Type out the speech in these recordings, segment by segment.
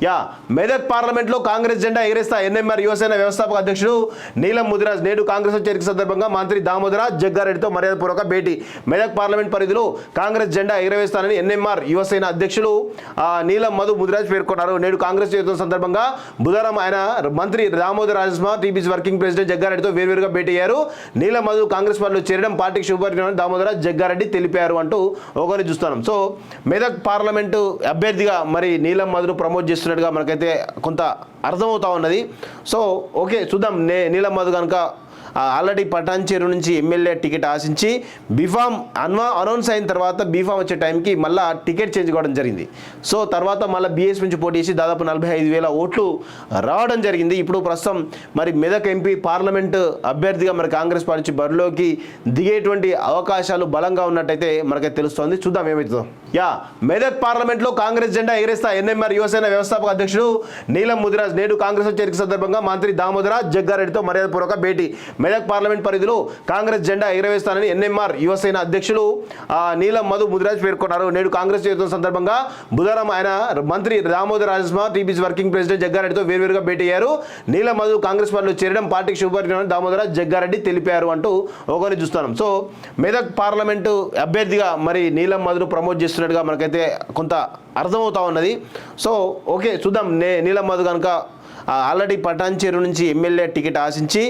Yeah Medak పార్లమెంట్లో కాంగ్రెస్ జెండా ఎగరేస్తా NMR Yuvasena వ్యవస్థాపక అధ్యక్షుడు నీలం ముదిరాజ్ నేడు కాంగ్రెస్ చేరిక సందర్భంగా మంత్రి దామోదర జగ్గారెడ్డితో మర్యాదపూర్వక భేటీ. మెదక్ పార్లమెంట్ పరిధిలో కాంగ్రెస్ జెండా ఎగరవేస్తానని ఎన్ఎంఆర్ యువసేన అధ్యక్షులు నీలం మధు ముదిరాజ్ పేర్కొన్నారు. నేడు కాంగ్రెస్ చేరిక సందర్భంగా బుధవారం ఆయన మంత్రి దామోదర రాజస్మ టీపీసీ వర్కింగ్ ప్రెసిడెంట్ జగ్గారెడ్డితో వేర్వేరుగా భేటీ అయ్యారు. నీలం మధు కాంగ్రెస్ పార్టీలో చేరడం పార్టీకి శుభపరిణామని దామోదర జగ్గారెడ్డి తెలిపారు అంటూ ఒకరిని చూస్తున్నాం. సో మెదక్ పార్లమెంటు అభ్యర్థిగా మరి నీలం మధును ప్రమోట్ చేస్తున్నట్టుగా మనకైతే కొంత అర్థమవుతా ఉన్నది. సో ఓకే చూద్దాం. నీలం మధు కనుక ఆల్రెడీ పటాన్చేరు నుంచి ఎమ్మెల్యే టికెట్ ఆశించి బీఫామ్ అనౌన్స్ అయిన తర్వాత బీఫామ్ వచ్చే టైంకి మళ్ళీ టికెట్ చేంజ్ కావడం జరిగింది. సో తర్వాత మళ్ళీ బీఎస్ నుంచి పోటీ చేసి దాదాపు 45,000 ఓట్లు రావడం జరిగింది. ఇప్పుడు ప్రస్తుతం మరి మెదక్ ఎంపీ పార్లమెంటు అభ్యర్థిగా మరి కాంగ్రెస్ పార్టీ బరిలోకి దిగేటువంటి అవకాశాలు బలంగా ఉన్నట్టయితే మనకైతే తెలుస్తోంది. చూద్దాం ఏమవుతుందో. యా మెదక్ పార్లమెంట్లో కాంగ్రెస్ జెండా ఎగరేస్తా ఎన్ఎంఆర్ యువసేన వ్యవస్థాపక అధ్యక్షుడు నీలం ముదిరాజ్ నేడు కాంగ్రెస్ చేరిక సందర్భంగా మంత్రి దామోదర జగ్గారెడ్డితో మర్యాదపూర్వక భేటీ. మెదక్ పార్లమెంట్ పరిధిలో కాంగ్రెస్ జెండా ఎగరవేస్తానని ఎన్ఎంఆర్ యువసేన అధ్యక్షులు నీలం మధు ముదిరాజ్ పేర్కొన్నారు. నేడు కాంగ్రెస్ చేరిక సందర్భంగా బుధవారం ఆయన మంత్రి దామోదర రాజస్మ టీపీసీ వర్కింగ్ ప్రెసిడెంట్ జగ్గారెడ్డితో వేర్వేరుగా భేటీ అయ్యారు. నీలం మధు కాంగ్రెస్ పార్టీలో చేరడం పార్టీకి శుభపరిణామని దామోదర జగ్గారెడ్డి తెలిపారు అంటూ ఒకరిని చూస్తున్నాం. సో మెదక్ పార్లమెంటు అభ్యర్థిగా మరి నీలం మధును ప్రమోట్ చేస్తున్నట్టుగా మనకైతే కొంత అర్థమవుతా ఉన్నది. సో ఓకే చూద్దాం. నీలం మధు కనుక ఆల్రెడీ పటాన్చేరు నుంచి ఎమ్మెల్యే టికెట్ ఆశించి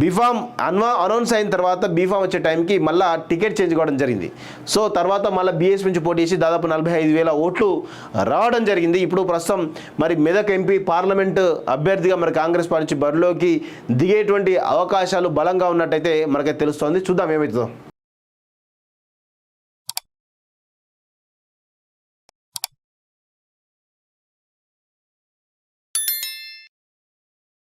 బీఫామ్ అనౌన్స్ అయిన తర్వాత బీఫామ్ వచ్చే టైంకి మళ్ళీ టికెట్ చేంజ్ కావడం జరిగింది. సో తర్వాత మళ్ళీ బీఎస్ నుంచి పోటీ చేసి దాదాపు 45,000 ఓట్లు రావడం జరిగింది. ఇప్పుడు ప్రస్తుతం మరి మెదక్ ఎంపీ పార్లమెంటు అభ్యర్థిగా మరి కాంగ్రెస్ పార్టీ బరిలోకి దిగేటువంటి అవకాశాలు బలంగా ఉన్నట్టయితే మనకైతే తెలుస్తోంది. చూద్దాం ఏమవుతుందో.